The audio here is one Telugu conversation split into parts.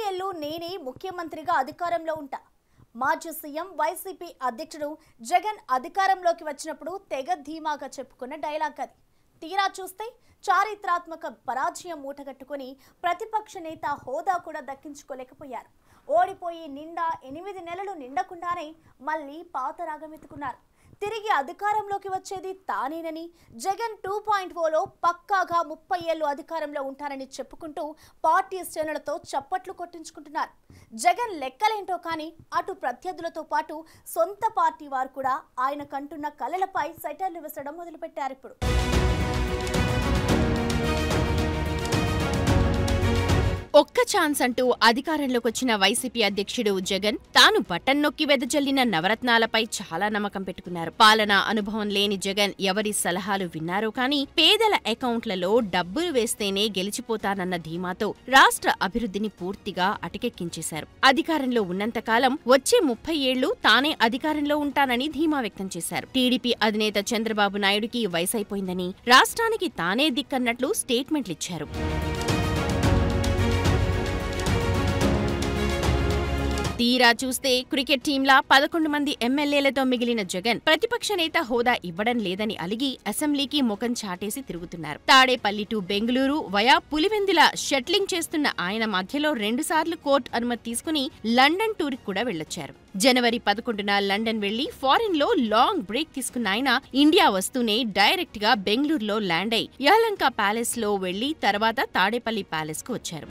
ఏళ్ళు నేనే ముఖ్యమంత్రిగా అధికారంలో ఉంటా. మాజీ సీఎం వైసీపీ అధ్యక్షుడు జగన్ అధికారంలోకి వచ్చినప్పుడు తెగ ధీమాగా చెప్పుకున్న డైలాగ్ అది. తీరా చూస్తే చారిత్రాత్మక పరాజయం మూటగట్టుకుని ప్రతిపక్ష నేత హోదా కూడా దక్కించుకోలేకపోయారు. ఓడిపోయి నిండా 8 నెలలు నిండకుండానే మళ్ళీ పాత రాగమెత్తుకున్నారు. తిరిగి అధికారంలోకి వచ్చేది తానేనని, జగన్ 2.0లో పక్కాగా 30 ఏళ్లు అధికారంలో ఉంటారని చెప్పుకుంటూ పార్టీ శ్రేణులతో చప్పట్లు కొట్టించుకుంటున్నారు. జగన్ లెక్కలేంటో కానీ అటు ప్రత్యర్థులతో పాటు సొంత పార్టీ వారు కూడా ఆయన కంటున్న కలలపై సెటర్లు విసరడం మొదలుపెట్టారు. ఇప్పుడు ఒక్క ఛాన్స్ అంటూ అధికారంలోకి వచ్చిన వైసీపీ అధ్యక్షుడు జగన్ తాను బటన్ నొక్కి వెదజల్లిన నవరత్నాలపై చాలా నమ్మకం పెట్టుకున్నారు. పాలనా అనుభవం లేని జగన్ ఎవరి సలహాలు విన్నారో కానీ పేదల అకౌంట్లలో డబ్బులు వేస్తేనే గెలిచిపోతానన్న ధీమాతో రాష్ట్ర అభివృద్ధిని పూర్తిగా అటకెక్కించేశారు. అధికారంలో ఉన్నంతకాలం వచ్చే 30 ఏళ్లు తానే అధికారంలో ఉంటానని ధీమా వ్యక్తం చేశారు. టీడీపీ అధినేత చంద్రబాబు నాయుడుకి వయసైపోయిందని, రాష్ట్రానికి తానే దిక్కన్నట్లు స్టేట్మెంట్లిచ్చారు. తీరా చూస్తే క్రికెట్ టీంలా 11 మంది ఎమ్మెల్యేలతో మిగిలిన జగన్ ప్రతిపక్ష నేత హోదా ఇవ్వడం లేదని అలిగి అసెంబ్లీకి ముఖం చాటేసి తిరుగుతున్నారు. Tadepalli to Bengaluru via Pulivendula shuttling చేస్తున్న ఆయన మధ్యలో 2 సార్లు కోర్టు అనుమతి తీసుకుని లండన్ టూర్కి కూడా వెళ్లొచ్చారు. జనవరి 11న లండన్ వెళ్లి ఫారిన్ లో లాంగ్ బ్రేక్ తీసుకున్న ఆయన ఇండియా వస్తూనే డైరెక్ట్ గా బెంగళూరులో ల్యాండ్ అయి యలహంక ప్యాలెస్ లో వెళ్లి తర్వాత తాడేపల్లి ప్యాలెస్ కు వచ్చారు.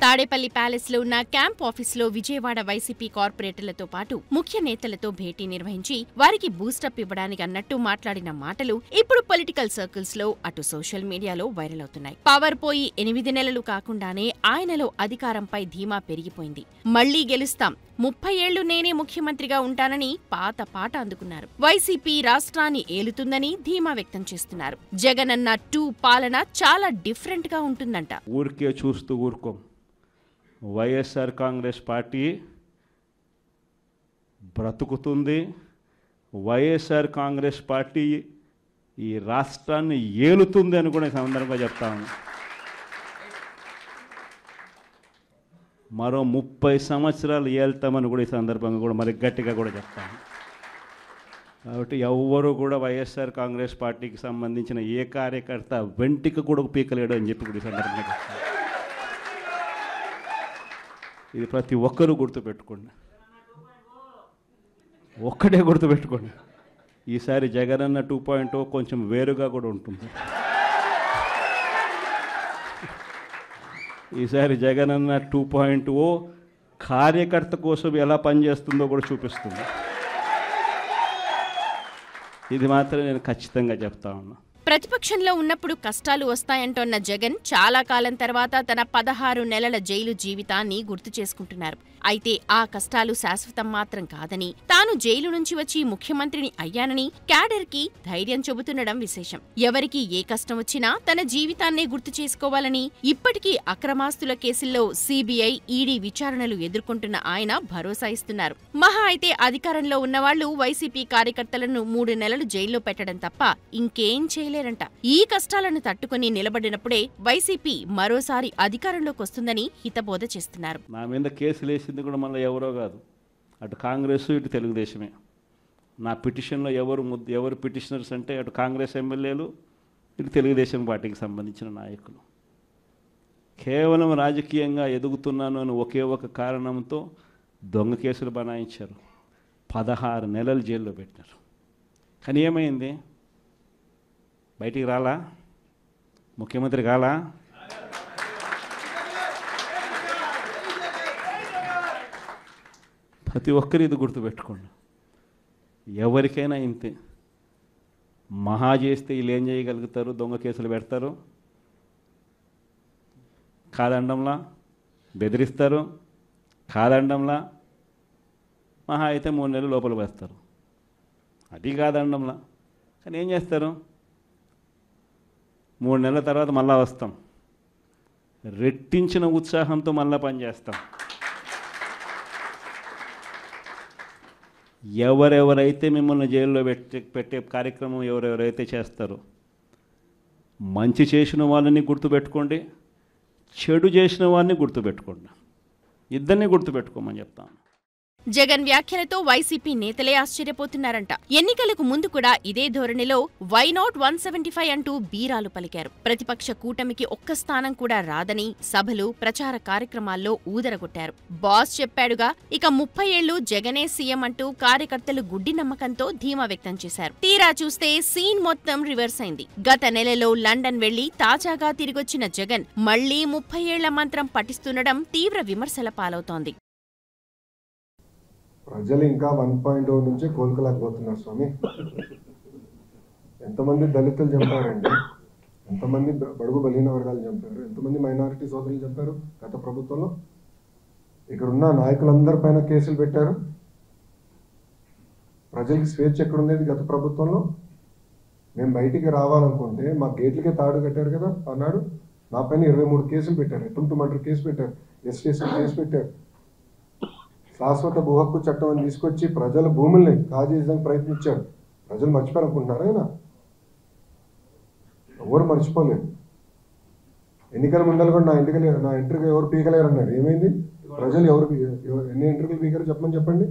తాడేపల్లి ప్యాలెస్ లో ఉన్న క్యాంప్ ఆఫీసులో విజయవాడ వైసీపీ కార్పొరేటర్లతో పాటు ముఖ్య నేతలతో భేటీ నిర్వహించి వారికి బూస్టప్ ఇవ్వడానికి అన్నట్టు మాట్లాడిన మాటలు ఇప్పుడు పొలిటికల్ సర్కిల్స్ లో అటు సోషల్ మీడియాలో వైరల్ అవుతున్నాయి. పవర్ పోయి 8 నెలలు కాకుండానే ఆయనలో అధికారంపై ధీమా పెరిగిపోయింది. మళ్లీ గెలుస్తాం, 30 ఏళ్లు నేనే ముఖ్యమంత్రిగా ఉంటానని పాత పాట అందుకున్నారు. వైసీపీ రాష్ట్రాన్ని ఏలుతుందని ధీమా వ్యక్తం చేస్తున్నారు. జగన్ అన్న 2 పాలన చాలా డిఫరెంట్ గా ఉంటుందంట. ఊరికే చూస్తూ ఊరుకోం. వైఎస్ఆర్ కాంగ్రెస్ పార్టీ బ్రతుకుతుంది. వైఎస్ఆర్ కాంగ్రెస్ పార్టీ ఈ రాష్ట్రాన్ని ఏలుతుంది అని కూడా సందర్భంగా చెప్తాను. మరో 30 సంవత్సరాలు ఏళ్తామని కూడా ఈ సందర్భంగా కూడా మరి గట్టిగా కూడా చెప్తాను. కాబట్టి ఎవ్వరూ కూడా వైఎస్ఆర్ కాంగ్రెస్ పార్టీకి సంబంధించిన ఏ కార్యకర్త వెంటికి కూడా పీకలేడు అని చెప్పి కూడా ఈ సందర్భంగా చెప్తాను. ఇది ప్రతి ఒక్కరూ గుర్తుపెట్టుకోండి, ఒక్కటే గుర్తుపెట్టుకోండి. ఈసారి జగనన్న 2.0 కొంచెం వేరుగా కూడా ఉంటుంది. ఈసారి జగనన్న 2.0 కార్యకర్త కోసం ఎలా పనిచేస్తుందో కూడా చూపిస్తుంది. ఇది మాత్రం నేను ఖచ్చితంగా చెప్తా ఉన్నా. ప్రతిపక్షంలో ఉన్నప్పుడు కష్టాలు వస్తాయంటోన్న జగన్ చాలా కాలం తర్వాత తన 16 నెలల జైలు జీవితాన్ని గుర్తు చేసుకుంటున్నారు. అయితే ఆ కష్టాలు శాశ్వతం మాత్రం కాదని, తాను జైలు నుంచి వచ్చి ముఖ్యమంత్రిని అయ్యానని క్యాడర్ కి ధైర్యం చెబుతుండడం విశేషం. ఎవరికి ఏ కష్టం వచ్చినా తన జీవితాన్నే గుర్తు చేసుకోవాలని, ఇప్పటికీ అక్రమాస్తుల కేసుల్లో సిబిఐ, ఈడీ విచారణలు ఎదుర్కొంటున్న ఆయన భరోసా ఇస్తున్నారు. మహా అయితే అధికారంలో ఉన్నవాళ్లు వైసీపీ కార్యకర్తలను 3 నెలలు జైల్లో పెట్టడం తప్ప ఇంకేం చేయలేరంట. ఈ కష్టాలను తట్టుకుని నిలబడినప్పుడే వైసీపీ మరోసారి అధికారంలోకి వస్తుందని హితబోధ చేస్తున్నారు. నా మీద కేసులు వేసింది కూడా మళ్ళీ ఎవరో కాదు, అటు కాంగ్రెస్ ఇటు తెలుగుదేశమే. నా పిటిషన్లో ఎవరు పిటిషనర్స్ అంటే అటు కాంగ్రెస్ ఎమ్మెల్యేలు, ఇటు తెలుగుదేశం పార్టీకి సంబంధించిన నాయకులు. కేవలం రాజకీయంగా ఎదుగుతున్నాను అని ఒకే ఒక కారణంతో దొంగ కేసులు బనాయించారు. 16 నెలలు జైల్లో పెట్టారు. కానీ ఏమైంది? బయటికి రాలా? ముఖ్యమంత్రి కాలా? ప్రతి ఒక్కరు ఇది గుర్తుపెట్టుకోండి. ఎవరికైనా ఇంతే. మహా చేస్తే వీళ్ళు ఏం చేయగలుగుతారు? దొంగ కేసులు పెడతారు, కాదండంలా బెదిరిస్తారు, కాదండంలా మహా అయితే 3 నెలలు లోపల వేస్తారు. అది కాదండంలా. కానీ ఏం చేస్తారు? 3 నెలల తర్వాత మళ్ళా వస్తాం, రెట్టించిన ఉత్సాహంతో మళ్ళా పనిచేస్తాం. ఎవరెవరైతే మిమ్మల్ని జైల్లో పెట్టే కార్యక్రమం ఎవరెవరైతే చేస్తారో మంచి చేసిన వాళ్ళని గుర్తుపెట్టుకోండి, చెడు చేసిన వారిని గుర్తుపెట్టుకోండి. ఇద్దరిని గుర్తుపెట్టుకోమని చెప్తాను. జగన్ వ్యాఖ్యలతో వైసీపీ నేతలే ఆశ్చర్యపోతున్నారంట. ఎన్నికలకు ముందు కూడా ఇదే ధోరణిలో వై నాట్ 175 అంటూ బీరాలు పలికారు. ప్రతిపక్ష కూటమికి ఒక్క స్థానం కూడా రాదని సభలు, ప్రచార కార్యక్రమాల్లో ఊదరగొట్టారు. బాస్ చెప్పాడుగా, ఇక 30 ఏళ్లు జగనే సీఎం అంటూ కార్యకర్తలు గుడ్డి నమ్మకంతో ధీమా వ్యక్తం చేశారు. తీరా చూస్తే సీన్ మొత్తం రివర్స్ అయింది. గత నెలలో లండన్ వెళ్లి తాజాగా తిరిగొచ్చిన జగన్ మళ్లీ 30 ఏళ్ల మంత్రం పఠిస్తుండడం తీవ్ర విమర్శల పాలవుతోంది. ప్రజలు ఇంకా 1.0 నుంచే కోలుకోలేకపోతున్నారు స్వామి. ఎంతమంది దళితులు చంపారండి, ఎంతమంది బడుగు బలహీన వర్గాలు చంపారు, ఎంతమంది మైనారిటీ సోదరులు చంపారు గత ప్రభుత్వంలో. ఇక్కడున్న నాయకులందరిపైన కేసులు పెట్టారు. ప్రజలకి స్వేచ్ఛ ఎక్కడుండేది గత ప్రభుత్వంలో? మేము బయటికి రావాలనుకుంటే మా గేట్లకే తాడు కట్టారు కదా అన్నాడు. నా పైన 23 కేసులు పెట్టారు, అటెంప్ట్ మర్డర్ కేసు పెట్టారు, ఎస్టీఎస్సీ కేసు పెట్టారు. శాశ్వత భూ హక్కు చట్టం అని తీసుకొచ్చి ప్రజల భూముల్ని కాజేయడానికి ప్రయత్నించారు. ప్రజలు మర్చిపోయారనుకుంటున్నారా? ఆయన ఎవరు మర్చిపోలేదు. ఎన్నికల ముందర కూడా నా ఎంట్రీగా ఎవరు పీకలేరు అన్నారు. ఏమైంది? ప్రజలు ఎన్ని ఎంట్రీలు పీకారో చెప్పండి.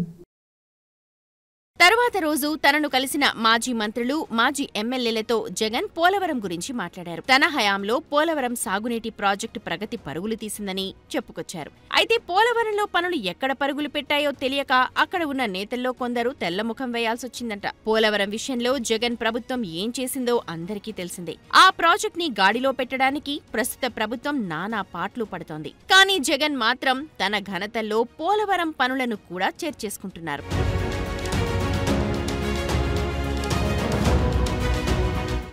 తర్వాత రోజు తనను కలిసిన మాజీ మంత్రులు, మాజీ ఎమ్మెల్యేలతో జగన్ పోలవరం గురించి మాట్లాడారు. తన హయాంలో పోలవరం సాగునీటి ప్రాజెక్టు ప్రగతి పరుగులు తీసిందని చెప్పుకొచ్చారు. అయితే పోలవరంలో పనులు ఎక్కడ పరుగులు పెట్టాయో తెలియక అక్కడ ఉన్న నేతల్లో కొందరు తెల్లముఖం వేయాల్సొచ్చిందంట. పోలవరం విషయంలో జగన్ ప్రభుత్వం ఏం చేసిందో అందరికీ తెలిసిందే. ఆ ప్రాజెక్ట్ ని గాడిలో పెట్టడానికి ప్రస్తుత ప్రభుత్వం నానా పాట్లు పడుతోంది. కానీ జగన్ మాత్రం తన ఘనతల్లో పోలవరం పనులను కూడా చేర్చేసుకుంటున్నారు.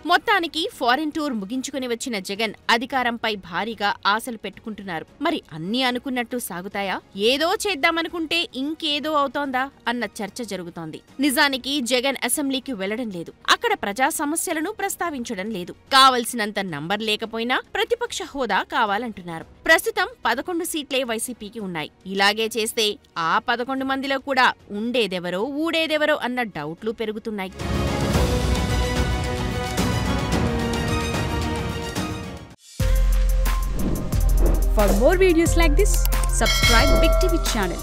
మొత్తానికి ఫారిన్ టూర్ ముగించుకుని వచ్చిన జగన్ అధికారంపై భారీగా ఆశలు పెట్టుకుంటున్నారు. మరి అన్నీ అనుకున్నట్టు సాగుతాయా? ఏదో చేద్దామనుకుంటే ఇంకేదో అవుతోందా అన్న చర్చ జరుగుతోంది. నిజానికి జగన్ అసెంబ్లీకి వెళ్లడం లేదు, అక్కడ ప్రజా సమస్యలను ప్రస్తావించడం లేదు. కావలసినంత నంబర్ లేకపోయినా ప్రతిపక్ష హోదా కావాలంటున్నారు. ప్రస్తుతం 11 సీట్లే వైసీపీకి ఉన్నాయి. ఇలాగే చేస్తే ఆ 11 మందిలో కూడా ఉండేదెవరో ఊడేదెవరో అన్న డౌట్లు పెరుగుతున్నాయి. For more videos like this, subscribe Big TV channel.